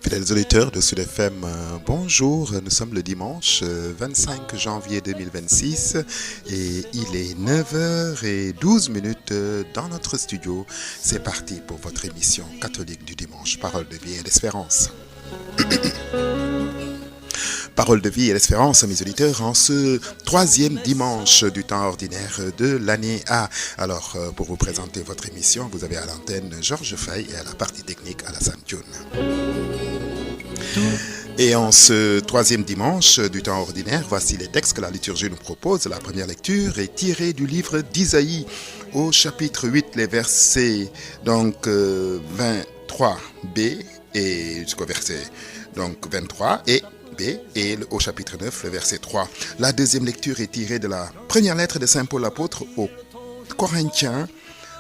Fidèles auditeurs de Sud FM, bonjour. Nous sommes le dimanche 25 janvier 2026 et il est 9h12 dans notre studio. C'est parti pour votre émission catholique du dimanche, Parole de vie et d'espérance. Parole de vie et l'espérance, mes auditeurs, en ce troisième dimanche du temps ordinaire de l'année A. Alors, pour vous présenter votre émission, vous avez à l'antenne Georges Fay et à la partie technique Alassane Thioune. Et en ce troisième dimanche du temps ordinaire, voici les textes que la liturgie nous propose. La première lecture est tirée du livre d'Isaïe au chapitre 8, les versets 23b et jusqu'au verset 23 et B et au chapitre 9, le verset 3. La deuxième lecture est tirée de la première lettre de Saint Paul l'apôtre aux Corinthiens,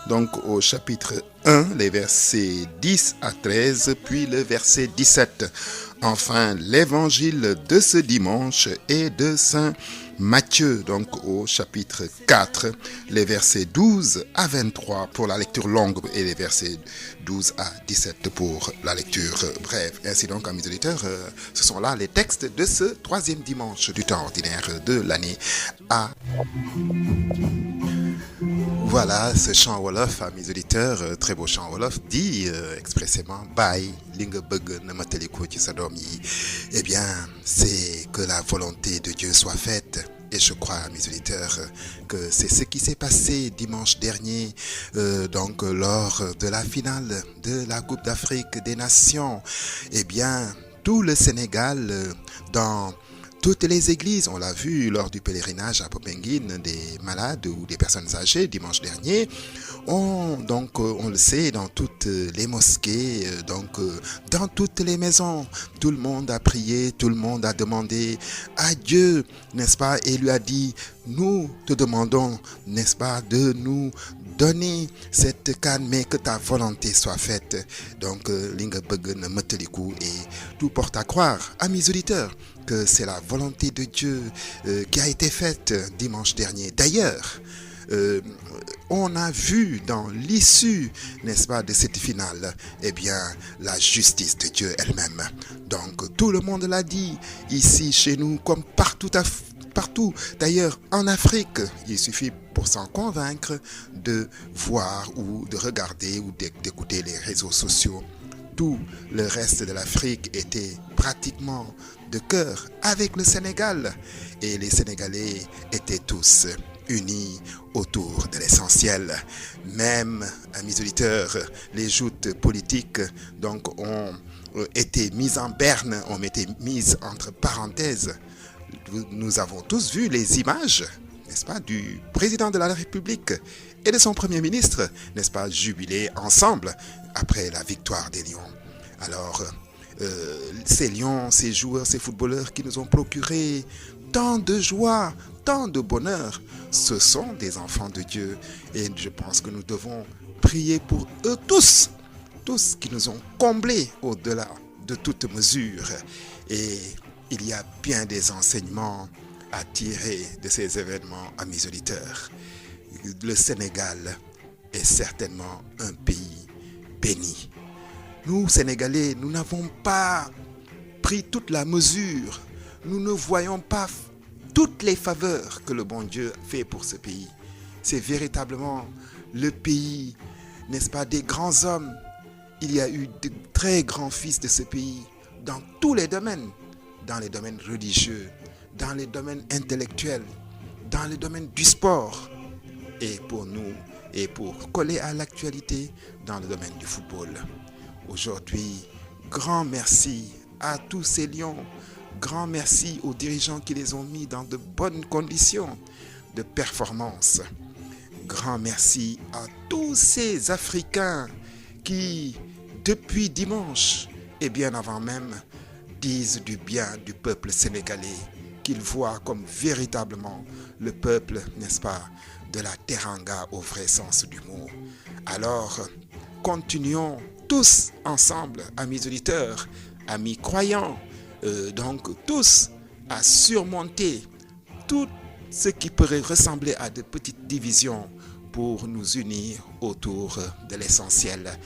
donc au chapitre 1, les versets 10 à 13, puis le verset 17. Enfin, l'évangile de ce dimanche est de Saint Matthieu, donc au chapitre 4, les versets 12 à 23 pour la lecture longue et les versets 12 à 17 pour la lecture brève. Ainsi donc, amis auditeurs, ce sont là les textes de ce troisième dimanche du temps ordinaire de l'année A. Voilà, ce chant Wolof, amis auditeurs, très beau chant Wolof, dit expressément « Bye, li nga bëgg na matali ko ci sa doom yi ». Eh bien, c'est que la volonté de Dieu soit faite. Et je crois, mes auditeurs, que c'est ce qui s'est passé dimanche dernier, lors de la finale de la Coupe d'Afrique des Nations. Eh bien, tout le Sénégal, dans toutes les églises, on l'a vu lors du pèlerinage à Popenguine, des malades ou des personnes âgées dimanche dernier, on le sait, dans toutes les mosquées, dans toutes les maisons, tout le monde a prié, tout le monde a demandé à Dieu, n'est-ce pas, et lui a dit, nous te demandons, n'est-ce pas, de nous donner cette canne, mais que ta volonté soit faite. Donc, Linga Begen Meteliku, et tout porte à croire, à mes auditeurs, que c'est la volonté de Dieu qui a été faite dimanche dernier. D'ailleurs, on a vu dans l'issue, n'est-ce pas, de cette finale, eh bien, la justice de Dieu elle-même. Donc, tout le monde l'a dit, ici, chez nous, comme partout. D'ailleurs, en Afrique, il suffit pour s'en convaincre de voir ou de regarder ou d'écouter les réseaux sociaux. Tout le reste de l'Afrique était pratiquement de cœur avec le Sénégal. Et les Sénégalais étaient tous unis autour de l'essentiel. Même, amis auditeurs, les joutes politiques ont été mises en berne, ont été mises entre parenthèses. Nous avons tous vu les images, n'est-ce pas, du président de la République et de son premier ministre, n'est-ce pas, jubiler ensemble après la victoire des Lions. Alors, ces Lions, ces joueurs, ces footballeurs qui nous ont procuré tant de joie, tant de bonheur, ce sont des enfants de Dieu. Et je pense que nous devons prier pour eux tous qui nous ont comblés au-delà de toute mesure. Et il y a bien des enseignements à tirer de ces événements, amis auditeurs. Le Sénégal est certainement un pays béni. Nous, Sénégalais, nous n'avons pas pris toute la mesure. Nous ne voyons pas toutes les faveurs que le bon Dieu fait pour ce pays. C'est véritablement le pays, n'est-ce pas, des grands hommes. Il y a eu de très grands fils de ce pays dans tous les domaines. Dans les domaines religieux, dans les domaines intellectuels, dans les domaines du sport. Et pour nous, et pour coller à l'actualité, dans le domaine du football. Aujourd'hui, grand merci à tous ces lions. Grand merci aux dirigeants qui les ont mis dans de bonnes conditions de performance. Grand merci à tous ces Africains qui, depuis dimanche, et bien avant même, disent du bien du peuple sénégalais, qu'ils voient comme véritablement le peuple, n'est-ce pas, de la teranga au vrai sens du mot. Alors, continuons tous ensemble, amis auditeurs, amis croyants, tous à surmonter tout ce qui pourrait ressembler à de petites divisions pour nous unir autour de l'essentiel.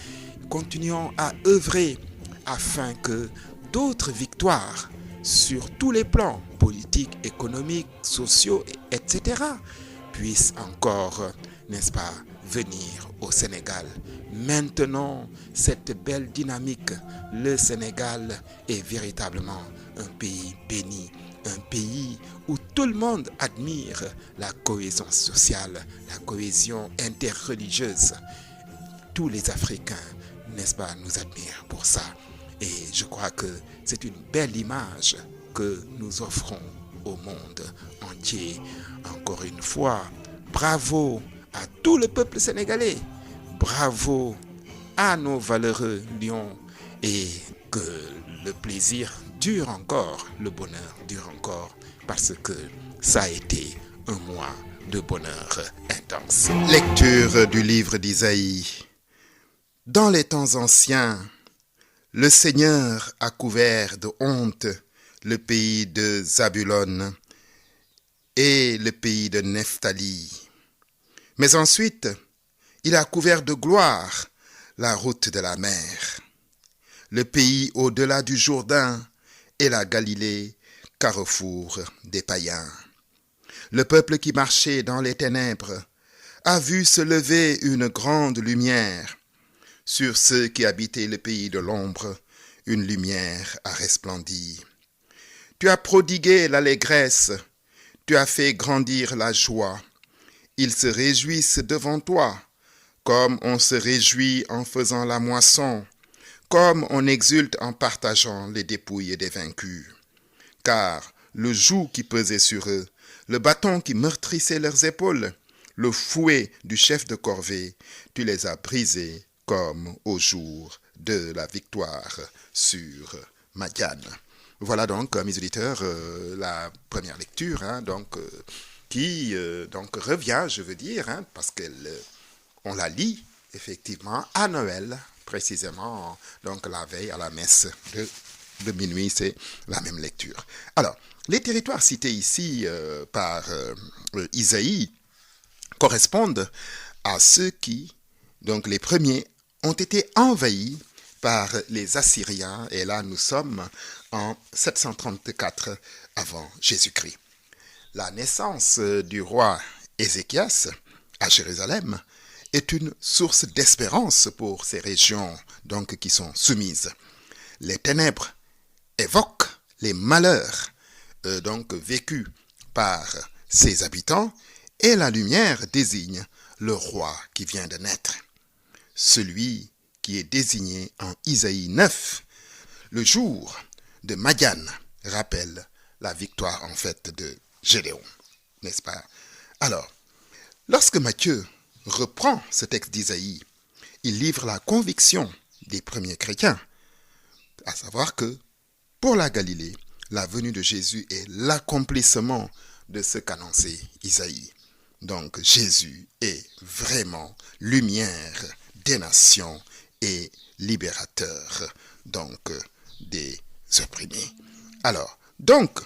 Continuons à œuvrer afin que d'autres victoires sur tous les plans, politiques, économiques, sociaux, etc., puissent encore, n'est-ce pas, venir au Sénégal. Maintenant, cette belle dynamique, le Sénégal est véritablement un pays béni, un pays où tout le monde admire la cohésion sociale, la cohésion interreligieuse. Tous les Africains, n'est-ce pas, nous admirent pour ça. Et je crois que c'est une belle image que nous offrons au monde entier. Encore une fois, bravo à tout le peuple sénégalais. Bravo à nos valeureux lions. Et que le plaisir dure encore, le bonheur dure encore, parce que ça a été un mois de bonheur intense. Lecture du livre d'Isaïe. Dans les temps anciens, le Seigneur a couvert de honte le pays de Zabulon et le pays de Nephtali. Mais ensuite, il a couvert de gloire la route de la mer, le pays au-delà du Jourdain et la Galilée, carrefour des païens. Le peuple qui marchait dans les ténèbres a vu se lever une grande lumière. Sur ceux qui habitaient le pays de l'ombre, une lumière a resplendi. Tu as prodigué l'allégresse, tu as fait grandir la joie. Ils se réjouissent devant toi, comme on se réjouit en faisant la moisson, comme on exulte en partageant les dépouilles des vaincus. Car le joug qui pesait sur eux, le bâton qui meurtrissait leurs épaules, le fouet du chef de corvée, tu les as brisés comme au jour de la victoire sur Madian. Voilà donc, mes auditeurs, la première lecture, qui revient, je veux dire, parce qu'on la lit effectivement à Noël, précisément, donc la veille à la messe de minuit, c'est la même lecture. Alors, les territoires cités ici par Isaïe correspondent à ceux qui, donc les premiers, ont été envahis par les Assyriens, et là nous sommes en 734 avant Jésus-Christ. La naissance du roi Ézéchias à Jérusalem est une source d'espérance pour ces régions donc qui sont soumises. Les ténèbres évoquent les malheurs vécus par ses habitants, et la lumière désigne le roi qui vient de naître. Celui qui est désigné en Isaïe 9, le jour de Madian, rappelle la victoire en fait de Gédéon, n'est-ce pas? Alors, lorsque Matthieu reprend ce texte d'Isaïe, il livre la conviction des premiers chrétiens, à savoir que pour la Galilée, la venue de Jésus est l'accomplissement de ce qu'annonçait Isaïe. Donc Jésus est vraiment lumière des nations et libérateur donc des opprimés. Alors, donc,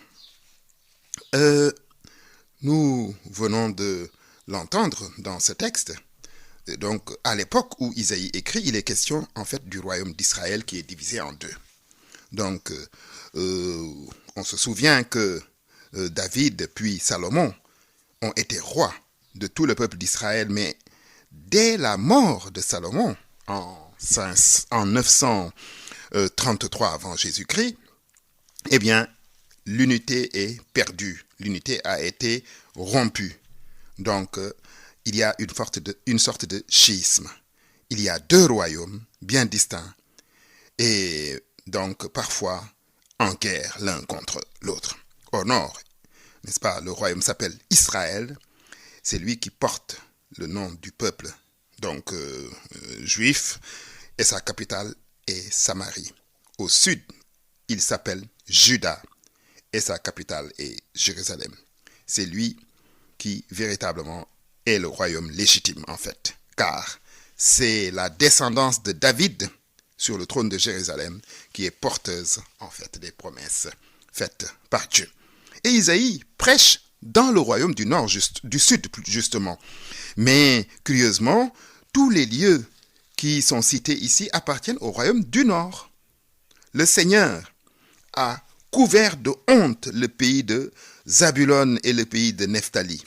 nous venons de l'entendre dans ce texte. Donc, à l'époque où Isaïe écrit, il est question en fait du royaume d'Israël qui est divisé en deux. Donc, on se souvient que David puis Salomon ont été rois de tout le peuple d'Israël, mais dès la mort de Salomon, en 933 avant Jésus-Christ, eh bien, l'unité est perdue, l'unité a été rompue. Donc, il y a une sorte de schisme. Il y a deux royaumes bien distincts et donc parfois en guerre l'un contre l'autre. Au nord, n'est-ce pas, le royaume s'appelle Israël, c'est lui qui porte le nom du peuple donc juif, et sa capitale est Samarie. Au sud, il s'appelle Juda, et sa capitale est Jérusalem. C'est lui qui véritablement est le royaume légitime en fait, car c'est la descendance de David sur le trône de Jérusalem qui est porteuse en fait des promesses faites par Dieu. Et Isaïe prêche dans le royaume du nord, du sud justement. Mais curieusement, tous les lieux qui sont cités ici appartiennent au royaume du nord. le Seigneur a couvert de honte le pays de Zabulon et le pays de Nephtali.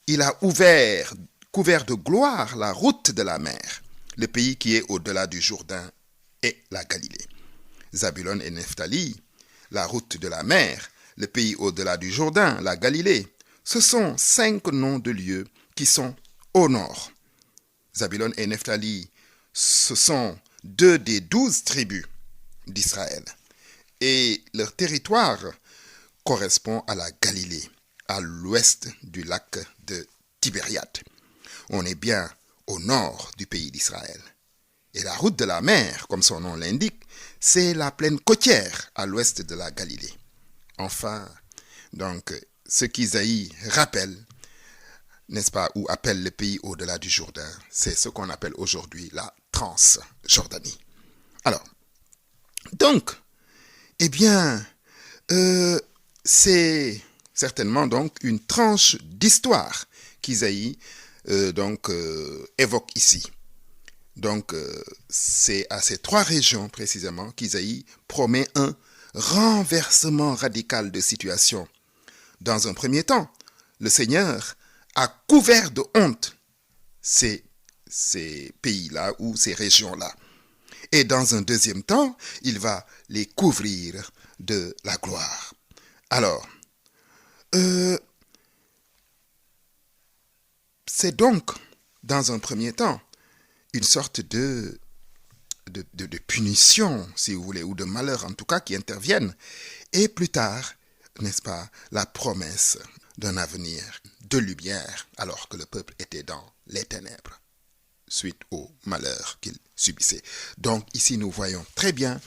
Il a couvert de gloire la route de la mer, le pays qui est au-delà du Jourdain et la Galilée. Zabulon et Nephtali, la route de la mer, le pays au-delà du Jourdain, la Galilée, ce sont 5 noms de lieux qui sont au nord. Zabulon et Nephtali, ce sont 2 des 12 tribus d'Israël. Et leur territoire correspond à la Galilée, à l'ouest du lac de Tibériade. On est bien au nord du pays d'Israël. Et la route de la mer, comme son nom l'indique, c'est la plaine côtière à l'ouest de la Galilée. Enfin, donc, ce qu'Isaïe rappelle, n'est-ce pas, ou appelle le pays au-delà du Jourdain, c'est ce qu'on appelle aujourd'hui la Transjordanie. Alors, donc, eh bien, c'est certainement donc une tranche d'histoire qu'Isaïe évoque ici. Donc, c'est à ces 3 régions précisément qu'Isaïe promet un renversement radical de situation. Dans un premier temps, le Seigneur a couvert de honte ces pays-là ou ces régions-là. Et dans un deuxième temps, il va les couvrir de la gloire. Alors, c'est donc, dans un premier temps, une sorte de punition, si vous voulez, ou de malheur en tout cas, qui interviennent. Et plus tard, n'est-ce pas, la promesse d'un avenir de lumière, alors que le peuple était dans les ténèbres, suite au malheur qu'il subissait. Donc ici, nous voyons très bien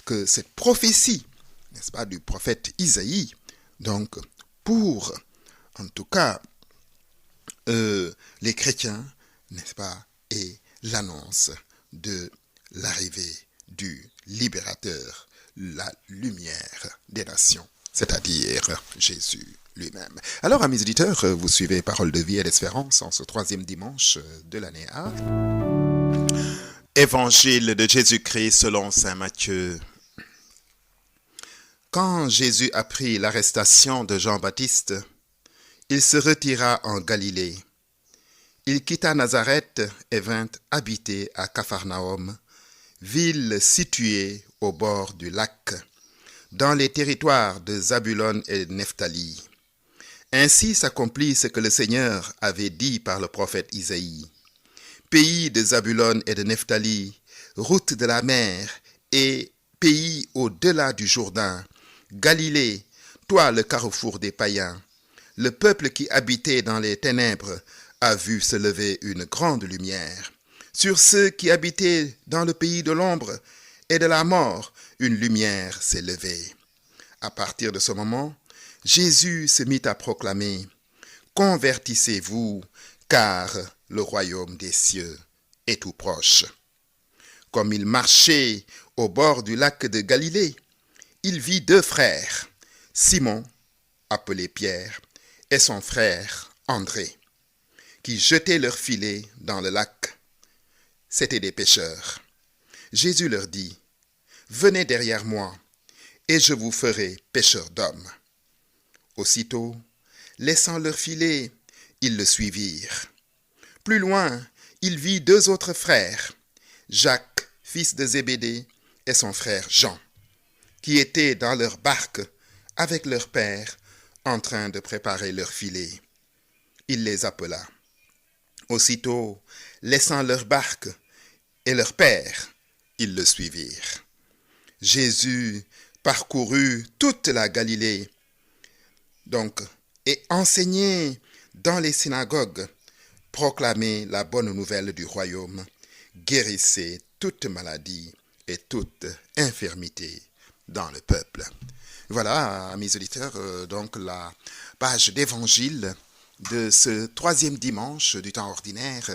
que cette prophétie, n'est-ce pas, du prophète Isaïe, donc pour, en tout cas, les chrétiens, n'est-ce pas, et l'annonce de l'arrivée du libérateur, la lumière des nations, c'est-à-dire Jésus lui-même. Alors, amis auditeurs, vous suivez Parole de vie et d'espérance en ce 3e dimanche de l'année A. Évangile de Jésus-Christ selon saint Matthieu. Quand Jésus apprit l'arrestation de Jean-Baptiste, il se retira en Galilée. Il quitta Nazareth et vint habiter à Capharnaüm, ville située au bord du lac, dans les territoires de Zabulon et de Nephtali. Ainsi s'accomplit ce que le Seigneur avait dit par le prophète Isaïe. Pays de Zabulon et de Nephtali, route de la mer et pays au-delà du Jourdain, Galilée, toi le carrefour des païens, le peuple qui habitait dans les ténèbres a vu se lever une grande lumière. Sur ceux qui habitaient dans le pays de l'ombre et de la mort, une lumière s'est levée. À partir de ce moment, Jésus se mit à proclamer « Convertissez-vous, car le royaume des cieux est tout proche. » Comme il marchait au bord du lac de Galilée, il vit 2 frères, Simon, appelé Pierre, et son frère André, qui jetaient leurs filets dans le lac. C'étaient des pêcheurs. Jésus leur dit, « Venez derrière moi, et je vous ferai pêcheurs d'hommes. » Aussitôt, laissant leurs filets, ils le suivirent. Plus loin, il vit 2 autres frères, Jacques, fils de Zébédée, et son frère Jean, qui étaient dans leur barque avec leur père, en train de préparer leurs filets. Il les appela. Aussitôt, laissant leur barque et leur père, ils le suivirent. Jésus parcourut toute la Galilée, et enseignait dans les synagogues, proclamait la bonne nouvelle du royaume, guérissait toute maladie et toute infirmité dans le peuple. Voilà, mes auditeurs, donc la page d'évangile de ce 3e dimanche du temps ordinaire,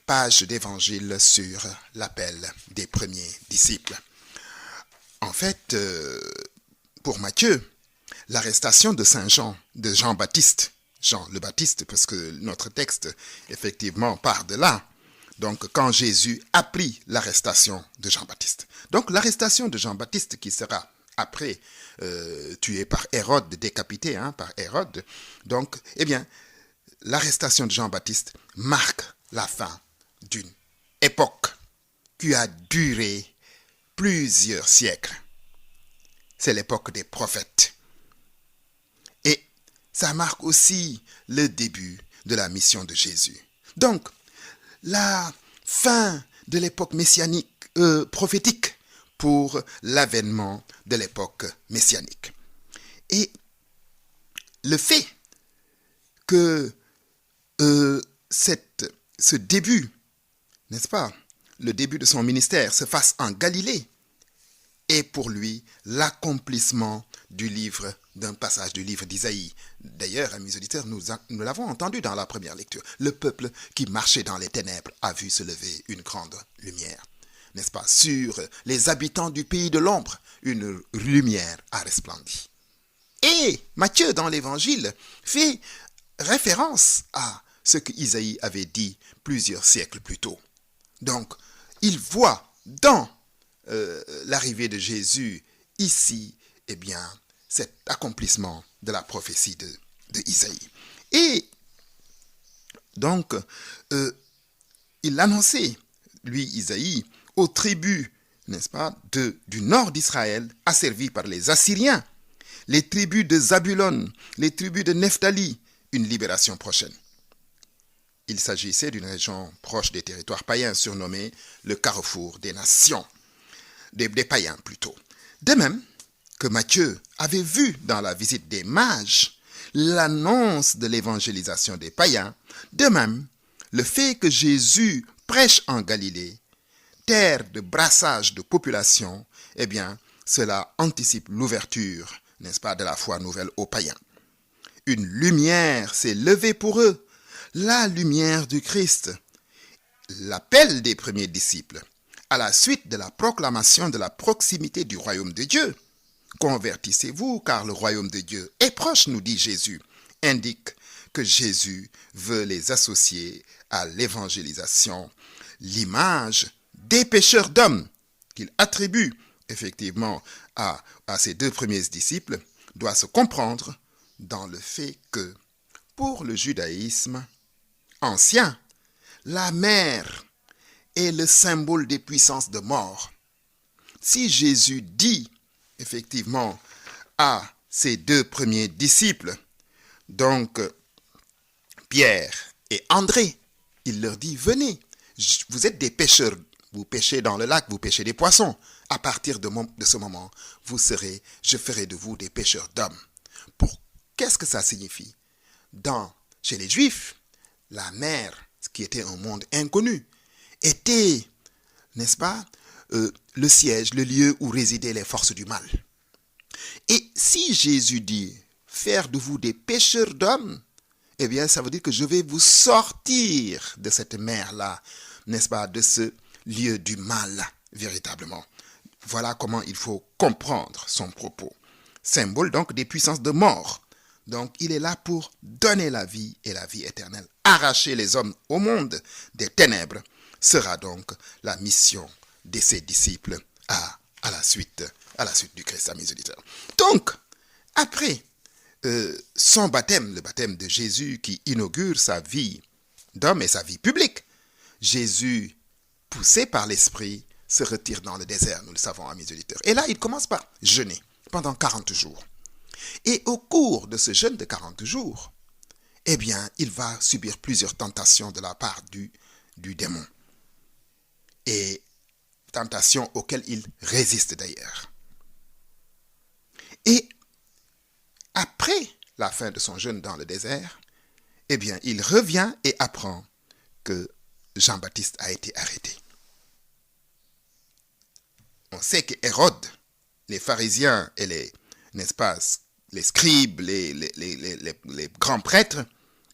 page d'évangile sur l'appel des premiers disciples. En fait, pour Matthieu, l'arrestation de Saint Jean, de Jean-Baptiste, Jean le Baptiste, parce que notre texte, effectivement, part de là. Donc, quand Jésus apprit l'arrestation de Jean-Baptiste. Donc, l'arrestation de Jean-Baptiste qui sera après tué par Hérode, décapité par Hérode. Donc, eh bien, l'arrestation de Jean-Baptiste marque la fin d'une époque qui a duré plusieurs siècles. C'est l'époque des prophètes. Et ça marque aussi le début de la mission de Jésus. Donc, la fin de l'époque messianique, prophétique pour l'avènement de l'époque messianique. Et le fait que ce début, n'est-ce pas, le début de son ministère se fasse en Galilée, est pour lui l'accomplissement d'un passage du livre d'Isaïe. D'ailleurs, amis auditeurs, nous l'avons entendu dans la première lecture. Le peuple qui marchait dans les ténèbres a vu se lever une grande lumière. N'est-ce pas? Sur les habitants du pays de l'ombre, une lumière a resplendi. Et Matthieu, dans l'évangile, fait référence à ce que Isaïe avait dit plusieurs siècles plus tôt. Donc, il voit dans l'arrivée de Jésus ici, eh bien, cet accomplissement de la prophétie de Isaïe. Et donc, il l'annonçait, lui, Isaïe, aux tribus, n'est-ce pas, du nord d'Israël, asservies par les Assyriens, les tribus de Zabulon, les tribus de Nephtali, une libération prochaine. Il s'agissait d'une région proche des territoires païens, surnommée le carrefour des nations, des païens plutôt. De même que Matthieu avait vu dans la visite des mages l'annonce de l'évangélisation des païens, de même, le fait que Jésus prêche en Galilée, terre de brassage de population, eh bien, cela anticipe l'ouverture, n'est-ce pas, de la foi nouvelle aux païens. Une lumière s'est levée pour eux, la lumière du Christ. L'appel des premiers disciples, à la suite de la proclamation de la proximité du royaume de Dieu. Convertissez-vous, car le royaume de Dieu est proche, nous dit Jésus, indique que Jésus veut les associer à l'évangélisation, l'image des pécheurs d'hommes qu'il attribue effectivement à ses deux premiers disciples doit se comprendre dans le fait que, pour le judaïsme ancien, la mer est le symbole des puissances de mort. Si Jésus dit effectivement à ses deux premiers disciples, donc Pierre et André, il leur dit, venez, vous êtes des pêcheurs, vous pêchez dans le lac, vous pêchez des poissons. À partir de ce moment, je ferai de vous des pêcheurs d'hommes. Qu'est-ce que ça signifie? Chez les Juifs, la mer, ce qui était un monde inconnu, était, n'est-ce pas, le siège, le lieu où résidaient les forces du mal. Et si Jésus dit, faire de vous des pêcheurs d'hommes, eh bien, ça veut dire que je vais vous sortir de cette mer-là, n'est-ce pas, de ce lieu du mal, véritablement. Voilà comment il faut comprendre son propos. Symbole donc des puissances de mort. Donc, il est là pour donner la vie et la vie éternelle. Arracher les hommes au monde des ténèbres sera donc la mission de ses disciples à la suite du Christ, amis auditeurs. Donc, après son baptême, le baptême de Jésus qui inaugure sa vie d'homme et sa vie publique, Jésus, poussé par l'Esprit, se retire dans le désert, nous le savons, amis auditeurs. Et là, il commence par jeûner pendant 40 jours. Et au cours de ce jeûne de 40 jours, eh bien, il va subir plusieurs tentations de la part du démon. Et tentations auxquelles il résiste d'ailleurs. Et après la fin de son jeûne dans le désert, eh bien, il revient et apprend que Jean-Baptiste a été arrêté. On sait que Hérode, les pharisiens et les scribes, les grands prêtres,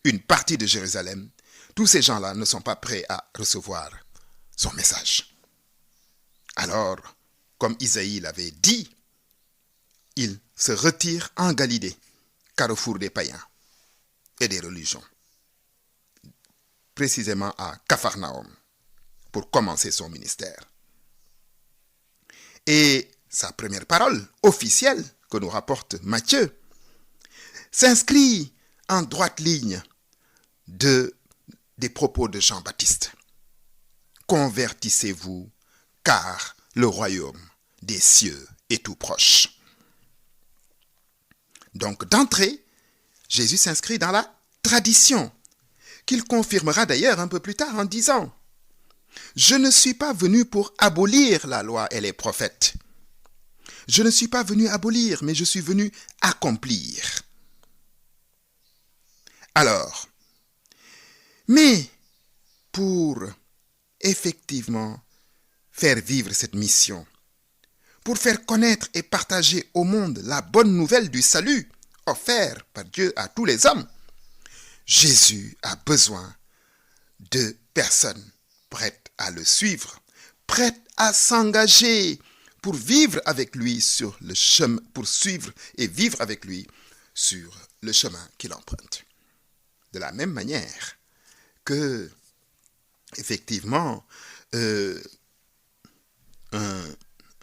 une partie de Jérusalem, tous ces gens-là ne sont pas prêts à recevoir son message. Alors, comme Isaïe l'avait dit, il se retire en Galilée, carrefour des païens et des religions, précisément à Capharnaüm. pour commencer son ministère. Et sa première parole officielle que nous rapporte Matthieu s'inscrit en droite ligne des propos de Jean-Baptiste. Convertissez-vous, car le royaume des cieux est tout proche. Donc d'entrée, Jésus s'inscrit dans la tradition, qu'il confirmera d'ailleurs un peu plus tard en disant « Je ne suis pas venu pour abolir la loi et les prophètes. Je ne suis pas venu abolir, mais je suis venu accomplir. » Alors, mais pour effectivement faire vivre cette mission, pour faire connaître et partager au monde la bonne nouvelle du salut offert par Dieu à tous les hommes, Jésus a besoin de personnes prêtes à le suivre, prêtes à s'engager pour vivre avec lui sur le chemin, pour suivre et vivre avec lui sur le chemin qu'il emprunte. De la même manière que, effectivement, un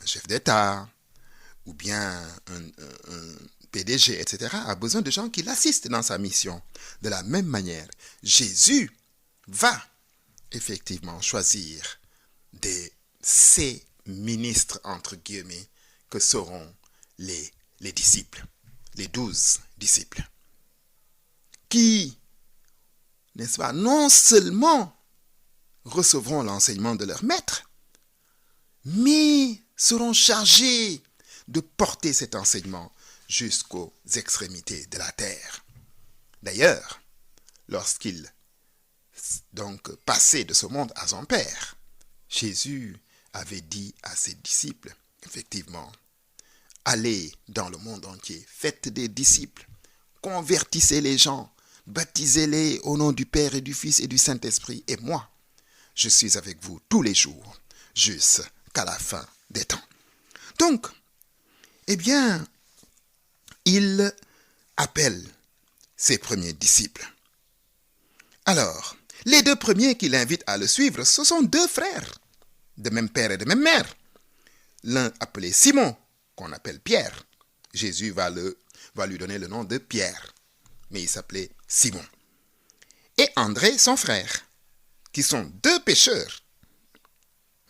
chef d'État ou bien un PDG, etc., a besoin de gens qui l'assistent dans sa mission. De la même manière, Jésus va effectivement choisir ses ministres, entre guillemets, que seront les disciples, les 12 disciples, qui, n'est-ce pas, non seulement recevront l'enseignement de leur maître, mais seront chargés de porter cet enseignement jusqu'aux extrémités de la terre. D'ailleurs, lorsqu'il donc passait de ce monde à son Père, Jésus avait dit à ses disciples, effectivement, allez dans le monde entier, faites des disciples, convertissez les gens, baptisez-les au nom du Père et du Fils et du Saint-Esprit, et moi, je suis avec vous tous les jours, jusqu'à la fin des temps. Donc, eh bien, il appelle ses premiers disciples. Alors, les deux premiers qu'il invite à le suivre, ce sont deux frères, de même père et de même mère. L'un appelé Simon, qu'on appelle Pierre. Jésus va lui donner le nom de Pierre, mais il s'appelait Simon. Et André, son frère, qui sont deux pêcheurs.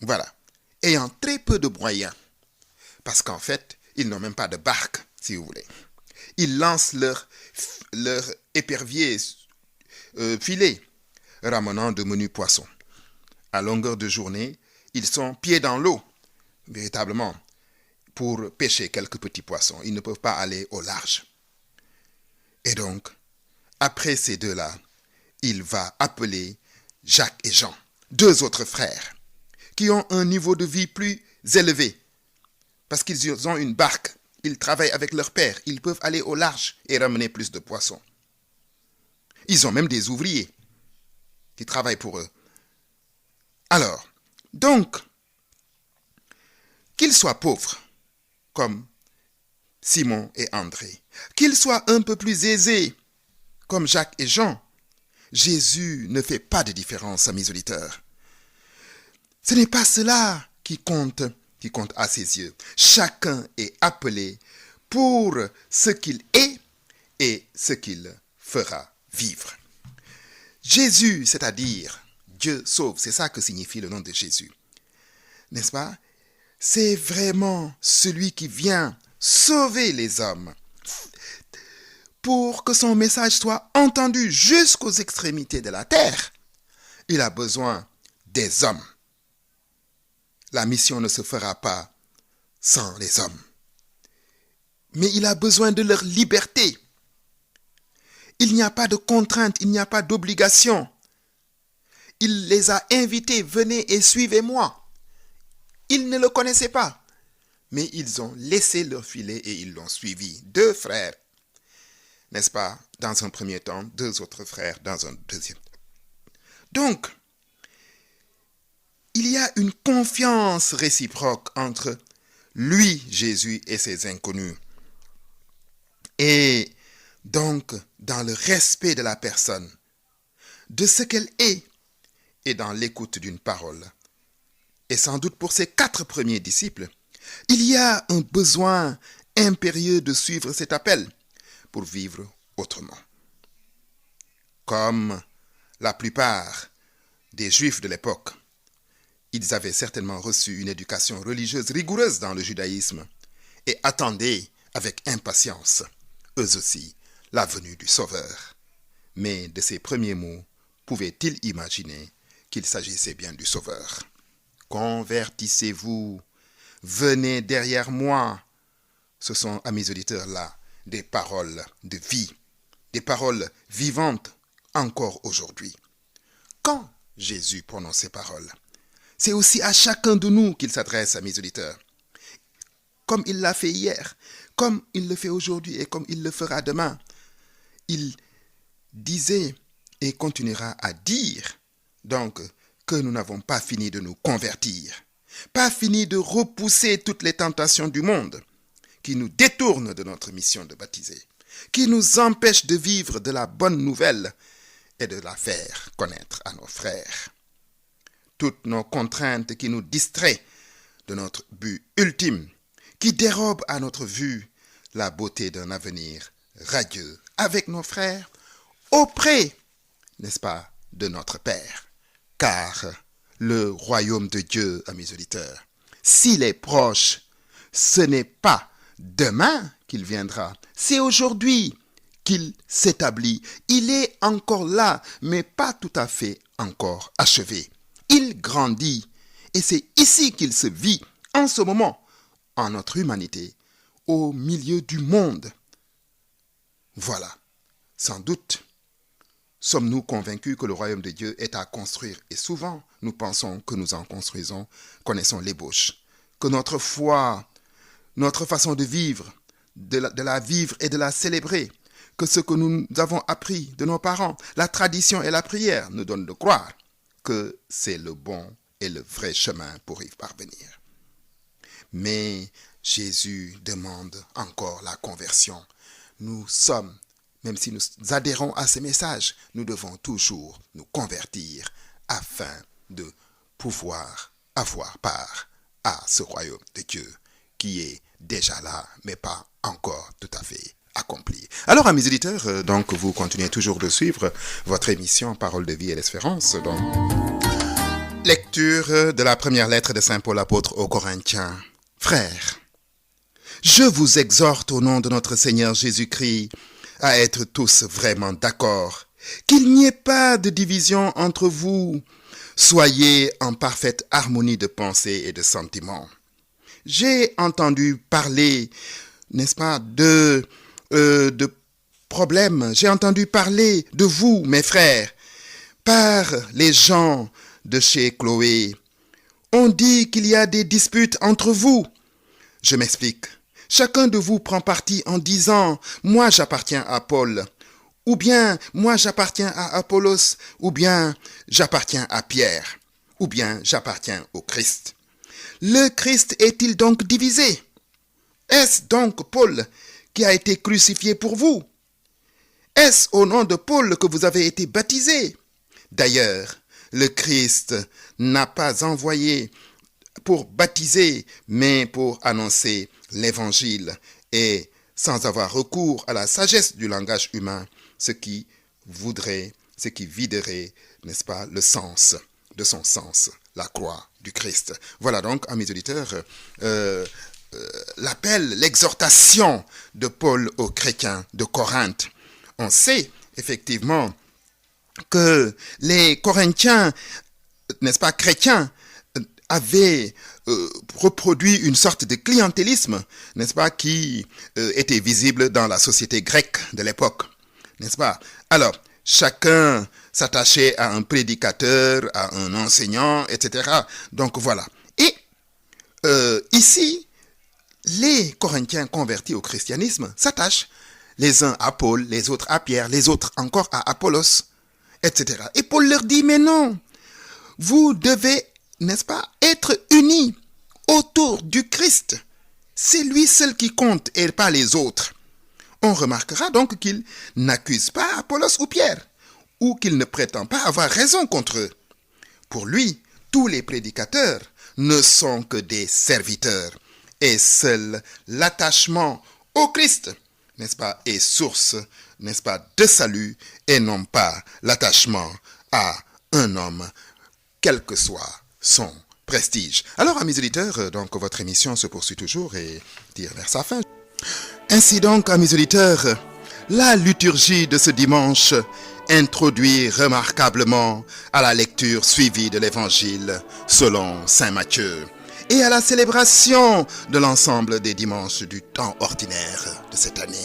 Voilà, ayant très peu de moyens, parce qu'en fait, ils n'ont même pas de barque, si vous voulez. Ils lancent leur épervier filet, ramenant de menus poissons. À longueur de journée, ils sont pieds dans l'eau, véritablement, pour pêcher quelques petits poissons. Ils ne peuvent pas aller au large. Et donc, après ces deux-là, il va appeler Jacques et Jean, deux autres frères, qui ont un niveau de vie plus élevé, parce qu'ils ont une barque, ils travaillent avec leur père, ils peuvent aller au large et ramener plus de poissons. Ils ont même des ouvriers qui travaillent pour eux. Alors, donc, qu'ils soient pauvres, comme Simon et André, qu'ils soient un peu plus aisés, comme Jacques et Jean, Jésus ne fait pas de différence à mes auditeurs. Ce n'est pas cela qui compte à ses yeux. Chacun est appelé pour ce qu'il est et ce qu'il fera vivre. Jésus, c'est-à-dire Dieu sauve, c'est ça que signifie le nom de Jésus. N'est-ce pas? C'est vraiment celui qui vient sauver les hommes pour que son message soit entendu jusqu'aux extrémités de la terre. Il a besoin des hommes. La mission ne se fera pas sans les hommes. Mais il a besoin de leur liberté. Il n'y a pas de contrainte, il n'y a pas d'obligation. Il les a invités, venez et suivez-moi. Ils ne le connaissaient pas, mais ils ont laissé leur filet et ils l'ont suivi. Deux frères, n'est-ce pas, dans un premier temps, deux autres frères dans un deuxième temps. Donc, il y a une confiance réciproque entre lui, Jésus, et ses inconnus. Et donc, dans le respect de la personne, de ce qu'elle est, et dans l'écoute d'une parole et sans doute pour ses 4 premiers disciples, il y a un besoin impérieux de suivre cet appel pour vivre autrement. Comme la plupart des Juifs de l'époque, ils avaient certainement reçu une éducation religieuse rigoureuse dans le judaïsme et attendaient avec impatience, eux aussi, la venue du Sauveur. Mais de ces premiers mots, pouvaient-ils imaginer qu'il s'agissait bien du Sauveur? Convertissez-vous, venez derrière moi. Ce sont, à mes auditeurs là, des paroles de vie, des paroles vivantes encore aujourd'hui. Quand Jésus prononce ces paroles, c'est aussi à chacun de nous qu'il s'adresse, à mes auditeurs. Comme il l'a fait hier, comme il le fait aujourd'hui et comme il le fera demain. Il disait et continuera à dire donc que nous n'avons pas fini de nous convertir, pas fini de repousser toutes les tentations du monde qui nous détournent de notre mission de baptiser, qui nous empêchent de vivre de la bonne nouvelle et de la faire connaître à nos frères. Toutes nos contraintes qui nous distraient de notre but ultime, qui dérobent à notre vue la beauté d'un avenir radieux avec nos frères, auprès, n'est-ce pas, de notre Père. Car le royaume de Dieu, à mes auditeurs, s'il est proche, ce n'est pas demain qu'il viendra, c'est aujourd'hui qu'il s'établit. Il est encore là, mais pas tout à fait encore achevé. Il grandit, et c'est ici qu'il se vit, en ce moment, en notre humanité, au milieu du monde. Voilà, sans doute, sommes-nous convaincus que le royaume de Dieu est à construire, et souvent, nous pensons que nous en construisons, connaissons l'ébauche, que notre foi, notre façon de vivre, de la vivre et de la célébrer, que ce que nous avons appris de nos parents, la tradition et la prière nous donnent de croire que c'est le bon et le vrai chemin pour y parvenir. Mais Jésus demande encore la conversion. Nous sommes, même si nous adhérons à ces messages, nous devons toujours nous convertir afin de pouvoir avoir part à ce royaume de Dieu qui est déjà là, mais pas encore tout à fait accompli. Alors, à mes auditeurs, donc vous continuez toujours de suivre votre émission Parole de vie et l'espérance. Donc, lecture de la première lettre de Saint Paul apôtre aux Corinthiens. Frères, je vous exhorte au nom de notre Seigneur Jésus-Christ à être tous vraiment d'accord, qu'il n'y ait pas de division entre vous. Soyez en parfaite harmonie de pensée et de sentiments. J'ai entendu parler, n'est-ce pas, de problèmes. J'ai entendu parler de vous, mes frères, par les gens de chez Chloé. On dit qu'il y a des disputes entre vous. Je m'explique. Chacun de vous prend parti en disant « Moi j'appartiens à Paul » ou bien « Moi j'appartiens à Apollos » ou bien « J'appartiens à Pierre » ou bien « J'appartiens au Christ ». Le Christ est-il donc divisé? Est-ce donc Paul qui a été crucifié pour vous? Est-ce au nom de Paul que vous avez été baptisés? D'ailleurs, le Christ n'a pas envoyé pour baptiser, mais pour annoncer l'évangile et sans avoir recours à la sagesse du langage humain, ce qui viderait, n'est-ce pas, le sens de son sens, la croix du Christ. Voilà donc, amis auditeurs, l'appel, l'exhortation de Paul aux chrétiens de Corinthe. On sait effectivement que les Corinthiens, n'est-ce pas, chrétiens, avaient reproduit une sorte de clientélisme, n'est-ce pas, qui était visible dans la société grecque de l'époque, n'est-ce pas? Alors, chacun s'attachait à un prédicateur, à un enseignant, etc. Donc voilà. Et ici, les Corinthiens convertis au christianisme s'attachent les uns à Paul, les autres à Pierre, les autres encore à Apollos, etc. Et Paul leur dit, mais non, vous devez, n'est-ce pas, être unis autour du Christ. C'est lui seul qui compte et pas les autres. On remarquera donc qu'il n'accuse pas Apollos ou Pierre, ou qu'il ne prétend pas avoir raison contre eux. Pour lui, tous les prédicateurs ne sont que des serviteurs. Et seul l'attachement au Christ, n'est-ce pas, est source, n'est-ce pas, de salut et non pas l'attachement à un homme, quel que soit son prestige. Alors, amis auditeurs, donc votre émission se poursuit toujours et tire vers sa fin. Ainsi donc, amis auditeurs, la liturgie de ce dimanche introduit remarquablement à la lecture suivie de l'Évangile selon saint Matthieu et à la célébration de l'ensemble des dimanches du temps ordinaire de cette année.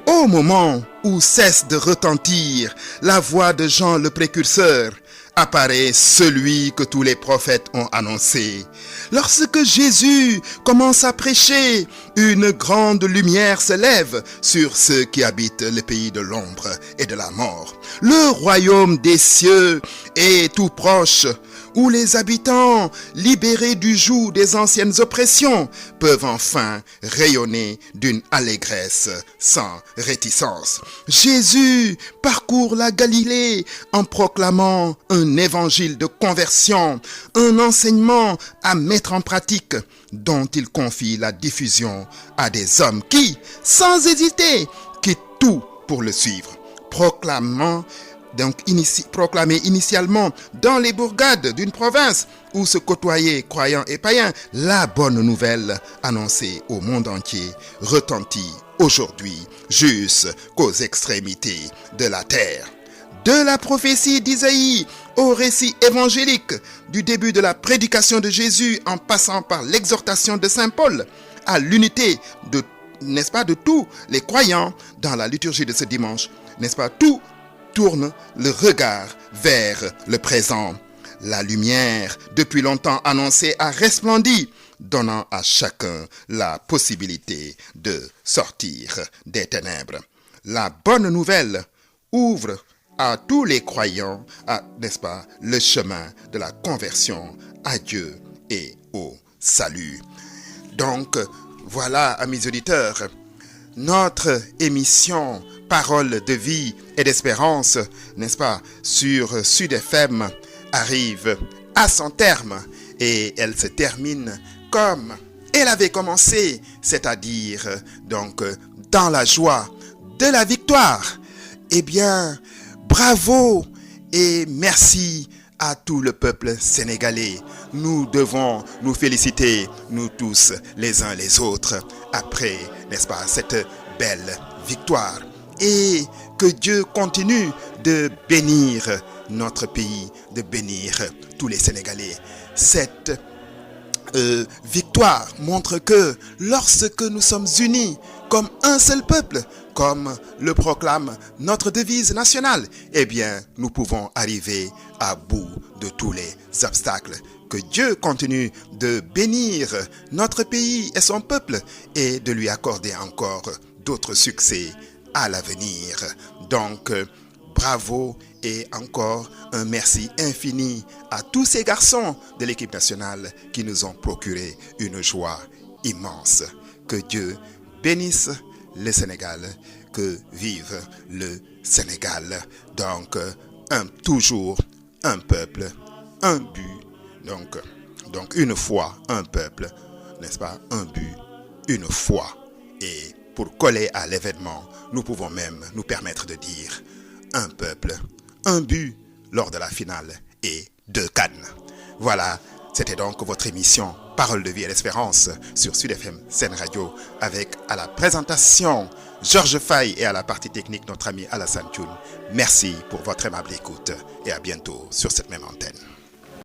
Au moment où cesse de retentir la voix de Jean le précurseur, apparaît celui que tous les prophètes ont annoncé. Lorsque Jésus commence à prêcher, une grande lumière se lève sur ceux qui habitent le pays de l'ombre et de la mort. Le royaume des cieux est tout proche, où les habitants, libérés du joug des anciennes oppressions, peuvent enfin rayonner d'une allégresse sans réticence. Jésus parcourt la Galilée en proclamant un évangile de conversion, un enseignement à mettre en pratique, dont il confie la diffusion à des hommes qui, sans hésiter, quittent tout pour le suivre, proclamé initialement dans les bourgades d'une province où se côtoyaient croyants et païens, la bonne nouvelle annoncée au monde entier retentit aujourd'hui jusqu'aux extrémités de la terre. De la prophétie d'Isaïe au récit évangélique, du début de la prédication de Jésus en passant par l'exhortation de saint Paul à l'unité de, n'est-ce pas, de tous les croyants dans la liturgie de ce dimanche, n'est-ce pas, tout tourne le regard vers le présent. La lumière, depuis longtemps annoncée, a resplendi, donnant à chacun la possibilité de sortir des ténèbres. La bonne nouvelle ouvre à tous les croyants, n'est-ce pas, le chemin de la conversion à Dieu et au salut. Donc, voilà, amis auditeurs, notre émission Parole de vie et d'espérance, n'est-ce pas, sur Sud FM arrive à son terme et elle se termine comme elle avait commencé, c'est-à-dire donc dans la joie de la victoire. Eh bien, bravo et merci à tout le peuple sénégalais. Nous devons nous féliciter, nous tous, les uns les autres, après, n'est-ce pas, cette belle victoire. Et que Dieu continue de bénir notre pays, de bénir tous les Sénégalais. Cette victoire montre que lorsque nous sommes unis comme un seul peuple, comme le proclame notre devise nationale, eh bien, nous pouvons arriver à bout de tous les obstacles. Que Dieu continue de bénir notre pays et son peuple et de lui accorder encore d'autres succès à l'avenir. Donc, bravo et encore un merci infini à tous ces garçons de l'équipe nationale qui nous ont procuré une joie immense. Que Dieu bénisse le Sénégal, que vive le Sénégal. Donc, toujours un peuple, un but, donc une foi, un peuple, n'est-ce pas, un but, une foi. Et pour coller à l'événement, nous pouvons même nous permettre de dire un peuple, un but lors de la finale et 2 CAN. Voilà, c'était donc votre émission Parole de vie et d'espérance sur Sud FM Sen Radio avec à la présentation Georges Faye et à la partie technique notre ami Alassane Thioune. Merci pour votre aimable écoute et à bientôt sur cette même antenne.